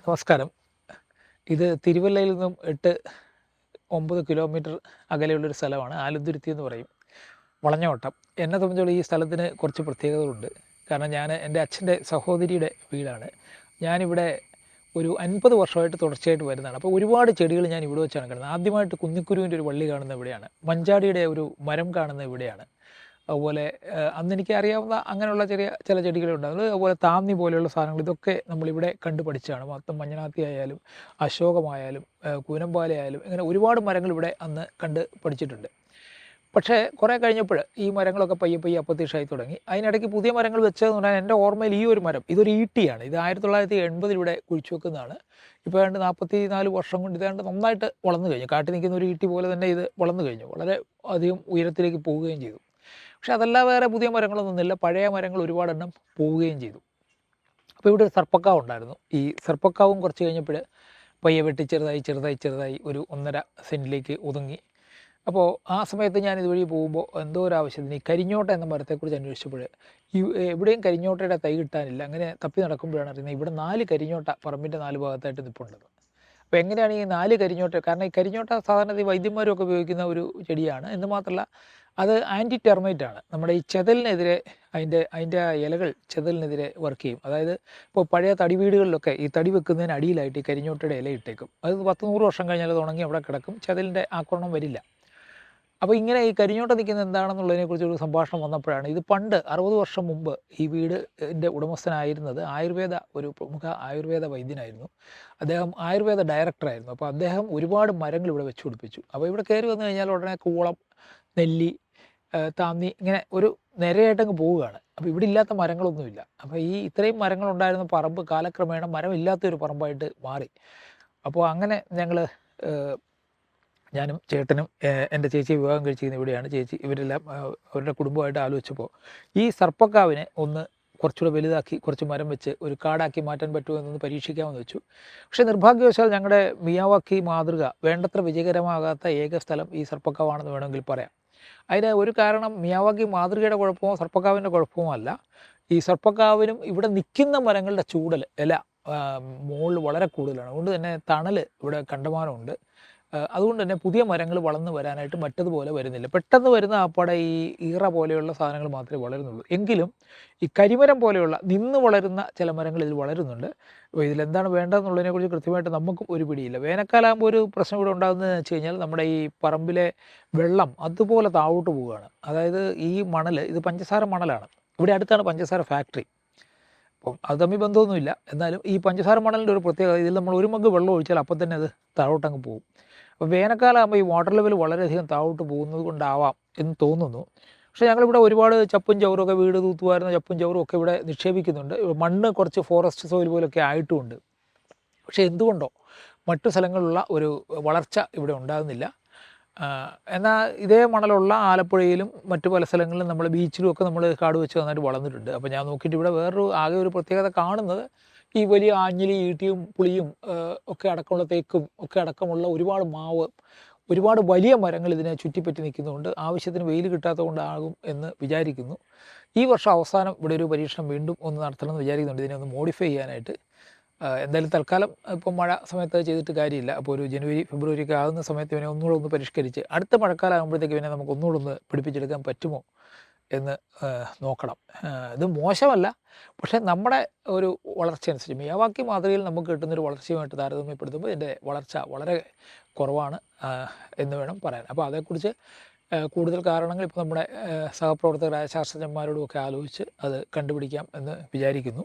നമസ്കാരം. ഇത് തിരുവല്ലയിൽ നിന്നും 8-9 കിലോമീറ്റർ അകലെയുള്ളൊരു സ്ഥലമാണ്. ആലുംതുരുത്തി എന്ന് പറയും. വളഞ്ഞവട്ടം. എന്നെ സംബന്ധിച്ചോളം ഈ സ്ഥലത്തിന് കുറച്ച് പ്രത്യേകതകളുണ്ട്. കാരണം എൻ്റെ അച്ഛൻ്റെ സഹോദരിയുടെ വീടാണ്. ഞാനിവിടെ ഒരു 50 വർഷമായിട്ട് തുടർച്ചയായിട്ട് വരുന്നതാണ്. അപ്പോൾ ഒരുപാട് ചെടികൾ ഞാൻ ഇവിടെ വെച്ചാണ് കാണുന്നത്. ആദ്യമായിട്ട് കുന്നിക്കുരുവിൻ്റെ ഒരു വള്ളി കാണുന്നത് ഇവിടെയാണ്. മഞ്ചാടിയുടെ ഒരു മരം കാണുന്നത് ഇവിടെയാണ്. അതുപോലെ അന്നെനിക്ക് അറിയാവുന്ന അങ്ങനെയുള്ള ചില ചെടികളുണ്ട്. അതുപോലെ താന്നി പോലെയുള്ള സാധനങ്ങൾ ഇതൊക്കെ നമ്മളിവിടെ കണ്ടു പഠിച്ചതാണ്. മൊത്തം മഞ്ഞണാത്തി ആയാലും അശോകമായാലും കൂനമ്പാലയായാലും ഇങ്ങനെ ഒരുപാട് മരങ്ങൾ ഇവിടെ അന്ന് കണ്ട് പഠിച്ചിട്ടുണ്ട്. പക്ഷേ കുറേ കഴിഞ്ഞപ്പോൾ ഈ മരങ്ങളൊക്കെ പയ്യെ പയ്യെ അപ്രത്യക്ഷമായി തുടങ്ങി. അതിനിടയ്ക്ക് പുതിയ മരങ്ങൾ വെച്ചതെന്ന് പറഞ്ഞാൽ എൻ്റെ ഓർമ്മയിൽ ഈ ഒരു മരം ഇതൊരു ഈട്ടിയാണ്. ഇത് 1980 ഇവിടെ കുഴിച്ചു വെക്കുന്നതാണ്. ഇപ്പോൾ ഏതാണ്ട് 44 വർഷം കൊണ്ട് ഇതാണ്ട് നന്നായിട്ട് വളർന്നു കഴിഞ്ഞു. കാട്ടിൽ നിൽക്കുന്ന ഒരു ഈട്ടി പോലെ തന്നെ ഇത് വളർന്നു കഴിഞ്ഞു. വളരെ അധികം ഉയരത്തിലേക്ക് പോവുകയും ചെയ്തു. പക്ഷേ അതല്ല, വേറെ പുതിയ മരങ്ങളൊന്നുമില്ല. പഴയ മരങ്ങൾ ഒരുപാടെണ്ണം പോവുകയും ചെയ്തു. അപ്പോൾ ഇവിടെ ഒരു സർപ്പക്കാവ് ഉണ്ടായിരുന്നു. ഈ സർപ്പക്കാവും കുറച്ച് കഴിഞ്ഞപ്പോൾ പയ്യെ വെട്ടി ചെറുതായി ഒരു 1.5 സെൻറ്റിലേക്ക് ഒതുങ്ങി. അപ്പോൾ ആ സമയത്ത് ഞാൻ ഇതുവഴി പോകുമ്പോൾ എന്തോ ഒരു ആവശ്യത്തിന് ഈ കരിഞ്ഞോട്ട എന്ന മരത്തെക്കുറിച്ച് അന്വേഷിച്ചപ്പോൾ എവിടെയും കരിഞ്ഞോട്ടയുടെ തൈ കിട്ടാനില്ല. അങ്ങനെ തപ്പി നടക്കുമ്പോഴാണ് അറിയുന്നത് ഇവിടെ 4 കരിഞ്ഞോട്ട പറമ്പിൻ്റെ 4 ഭാഗത്തായിട്ട് നിൽപ്പുണ്ടെന്ന്. അപ്പോൾ എങ്ങനെയാണ് ഈ 4 കരിഞ്ഞോട്ട? കാരണം ഈ കരിഞ്ഞോട്ട സാധാരണ ഈ വൈദ്യന്മാരൊക്കെ ഉപയോഗിക്കുന്ന ഒരു ചെടിയാണ്. എന്ന് മാത്രമല്ല അത് ആൻറ്റി ടെർമൈറ്റ് ആണ്. നമ്മുടെ ഈ ചെതലിനെതിരെ അതിൻ്റെ ഇലകൾ ചെതലിനെതിരെ വർക്ക് ചെയ്യും. അതായത് ഇപ്പോൾ പഴയ തടി വീടുകളിലൊക്കെ ഈ തടി വെക്കുന്നതിന് അടിയിലായിട്ട് ഈ കരിഞ്ഞോട്ടയുടെ ഇല ഇട്ടേക്കും. അത് 10-100 വർഷം കഴിഞ്ഞാൽ അത് ഉണങ്ങി അവിടെ കിടക്കും. ചെതലിൻ്റെ ആക്രമണം വരില്ല. അപ്പോൾ ഇങ്ങനെ ഈ കരിഞ്ഞോട്ട നിൽക്കുന്നത് എന്താണെന്നുള്ളതിനെക്കുറിച്ചൊരു സംഭാഷണം വന്നപ്പോഴാണ് ഇത് പണ്ട് 60 വർഷം മുമ്പ് ഈ വീടിൻ്റെ ഉടമസ്ഥനായിരുന്നത് ഒരു പ്രമുഖ ആയുർവേദ വൈദ്യനായിരുന്നു. അദ്ദേഹം ആയുർവേദ ഡയറക്ടറായിരുന്നു. അപ്പോൾ അദ്ദേഹം ഒരുപാട് മരങ്ങൾ ഇവിടെ വെച്ച് പിടിപ്പിച്ചു. അപ്പോൾ ഇവിടെ കയറി വന്നു കഴിഞ്ഞാൽ ഉടനെ കൂളം, നെല്ലി, താന്നി ഇങ്ങനെ ഒരു നിരയായിട്ടങ്ങ് പോവുകയാണ്. അപ്പോൾ ഇവിടെ ഇല്ലാത്ത മരങ്ങളൊന്നുമില്ല. അപ്പോൾ ഈ ഇത്രയും മരങ്ങളുണ്ടായിരുന്ന പറമ്പ് കാലക്രമേണ മരമില്ലാത്തൊരു പറമ്പായിട്ട് മാറി. അപ്പോൾ അങ്ങനെ ഞാനും ചേട്ടനും എൻ്റെ ചേച്ചിയെ വിവാഹം കഴിച്ചിരിക്കുന്നത് ഇവിടെയാണ്. ചേച്ചി ഇവരെല്ലാം അവരുടെ കുടുംബമായിട്ട് ആലോചിച്ചപ്പോൾ ഈ സർപ്പക്കാവിനെ കുറച്ചുകൂടെ വലുതാക്കി കുറച്ച് മരം വെച്ച് ഒരു കാടാക്കി മാറ്റാൻ പറ്റുമോ എന്നൊന്ന് പരീക്ഷിക്കാമെന്ന് വെച്ചു. പക്ഷേ നിർഭാഗ്യവശാൽ ഞങ്ങളുടെ മിയാവാക്കി മാതൃക വേണ്ടത്ര വിജയകരമാകാത്ത ഏക സ്ഥലം ഈ സർപ്പക്കാവാണെന്ന് വേണമെങ്കിൽ പറയാം. അതിന് ഒരു കാരണം മിയാവാക്കി മാതൃകയുടെ കുഴപ്പമോ സർപ്പക്കാവിൻ്റെ കുഴപ്പമോ അല്ല. ഈ സർപ്പക്കാവിനും ഇവിടെ നിൽക്കുന്ന മരങ്ങളുടെ ചൂടൽ ഇല മുകളിൽ വളരെ കൂടുതലാണ്. അതുകൊണ്ട് തന്നെ തണൽ ഇവിടെ കണ്ടമാനമുണ്ട്. അതുകൊണ്ട് തന്നെ പുതിയ മരങ്ങൾ വളർന്നു വരാനായിട്ട് മറ്റതുപോലെ വരുന്നില്ല. പെട്ടെന്ന് വരുന്ന ആപ്പാടെ ഈ ഈറ പോലെയുള്ള സാധനങ്ങൾ മാത്രമേ വളരുന്നുള്ളൂ. എങ്കിലും ഈ കരിമരം പോലെയുള്ള നിന്ന് വളരുന്ന ചില മരങ്ങൾ ഇതിൽ വളരുന്നുണ്ട്. അപ്പോൾ ഇതിലെന്താണ് വേണ്ടതെന്നുള്ളതിനെക്കുറിച്ച് കൃത്യമായിട്ട് നമുക്കും ഒരു പിടിയില്ല. വേനൽക്കാലമാകുമ്പോൾ ഒരു പ്രശ്നം ഇവിടെ ഉണ്ടാകുന്നതെന്ന് വെച്ച് കഴിഞ്ഞാൽ നമ്മുടെ ഈ പറമ്പിലെ വെള്ളം അതുപോലെ താഴോട്ട് പോവുകയാണ്. അതായത് ഈ മണൽ ഇത് പഞ്ചസാര മണലാണ്. ഇവിടെ അടുത്താണ് പഞ്ചസാര ഫാക്ടറി. അപ്പം അത് തമ്മിൽ ബന്ധമൊന്നുമില്ല. എന്നാലും ഈ പഞ്ചസാര മണലിൻ്റെ ഒരു പ്രത്യേകത, ഇതിൽ നമ്മൾ ഒരു മഗ് വെള്ളം ഒഴിച്ചാൽ അപ്പം തന്നെ അത് താഴോട്ടങ്ങ് പോകും. അപ്പോൾ വേനൽക്കാലമാകുമ്പോൾ ഈ വാട്ടർ ലെവൽ വളരെയധികം താഴോട്ട് പോകുന്നത് കൊണ്ടാവാം എന്ന് തോന്നുന്നു. പക്ഷേ ഞങ്ങളിവിടെ ഒരുപാട് ചപ്പും ചവറുമൊക്കെ വീട് തൂത്തുവാരുന്ന ചപ്പും ചവറും ഒക്കെ ഇവിടെ നിക്ഷേപിക്കുന്നുണ്ട്. മണ്ണ് കുറച്ച് ഫോറസ്റ്റ് സോയിൽ പോലൊക്കെ ആയിട്ടുമുണ്ട്. പക്ഷേ എന്തുകൊണ്ടോ മറ്റു സ്ഥലങ്ങളിലുള്ള ഒരു വളർച്ച ഇവിടെ ഉണ്ടാകുന്നില്ല. എന്നാൽ ഇതേ മണലുള്ള ആലപ്പുഴയിലും മറ്റു പല സ്ഥലങ്ങളിലും നമ്മൾ ബീച്ചിലും ഒക്കെ നമ്മൾ കാട് വെച്ച് നന്നായിട്ട് വളർന്നിട്ടുണ്ട്. അപ്പോൾ ഞാൻ നോക്കിയിട്ട് ഇവിടെ ആകെ ഒരു പ്രത്യേകത കാണുന്നത് ഈ വലിയ ആഞ്ഞിലി, ഈട്ടിയും പുളിയും ഒക്കെ അടക്കമുള്ള തേക്കും ഒക്കെ അടക്കമുള്ള ഒരുപാട് മാവ്, ഒരുപാട് വലിയ മരങ്ങൾ ഇതിനെ ചുറ്റിപ്പറ്റി നിൽക്കുന്നതുകൊണ്ട് ആവശ്യത്തിന് വെയിൽ കിട്ടാത്തത് കൊണ്ടാകും എന്ന് വിചാരിക്കുന്നു. ഈ വർഷം അവസാനം ഇവിടെ ഒരു പരീക്ഷണം വീണ്ടും ഒന്ന് നടത്തണമെന്ന് വിചാരിക്കുന്നുണ്ട്, ഇതിനെ ഒന്ന് മോഡിഫൈ ചെയ്യാനായിട്ട്. എന്തായാലും തൽക്കാലം ഇപ്പം മഴ സമയത്ത് ചെയ്തിട്ട് കാര്യമില്ല. അപ്പോൾ ഒരു ജനുവരി ഫെബ്രുവരി ഒക്കെ ആകുന്ന സമയത്ത് ഇവനെ ഒന്നുകൂടെ ഒന്ന് പരിഷ്കരിച്ച് അടുത്ത മഴക്കാലം ആകുമ്പോഴത്തേക്ക് ഇവനെ നമുക്ക് ഒന്നുകൂടെ ഒന്ന് പിടിപ്പിച്ചെടുക്കാൻ പറ്റുമോ എന്ന് നോക്കണം. ഇത് മോശമല്ല, പക്ഷേ നമ്മുടെ ഒരു വളർച്ച അനുസരിച്ച് മിയാവാക്കി മാതൃകയിൽ നമുക്ക് കിട്ടുന്നൊരു വളർച്ചയുമായിട്ട് താരതമ്യപ്പെടുത്തുമ്പോൾ ഇതിൻ്റെ വളർച്ച വളരെ കുറവാണ് എന്ന് വേണം പറയാൻ. അപ്പോൾ അതേക്കുറിച്ച് കൂടുതൽ കാരണങ്ങൾ ഇപ്പോൾ നമ്മുടെ സഹപ്രവർത്തകരായ ശാസ്ത്രജ്ഞന്മാരോടും ഒക്കെ ആലോചിച്ച് അത് കണ്ടുപിടിക്കാം എന്ന് വിചാരിക്കുന്നു.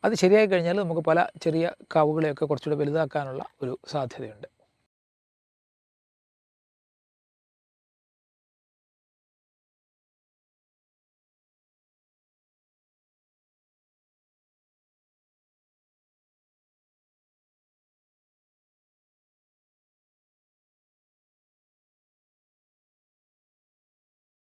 അത് ശരിയായി കഴിഞ്ഞാൽ നമുക്ക് പല ചെറിയ കാവുകളെയൊക്കെ കുറച്ചുകൂടെ വലുതാക്കാനുള്ള ഒരു സാധ്യതയുണ്ട്.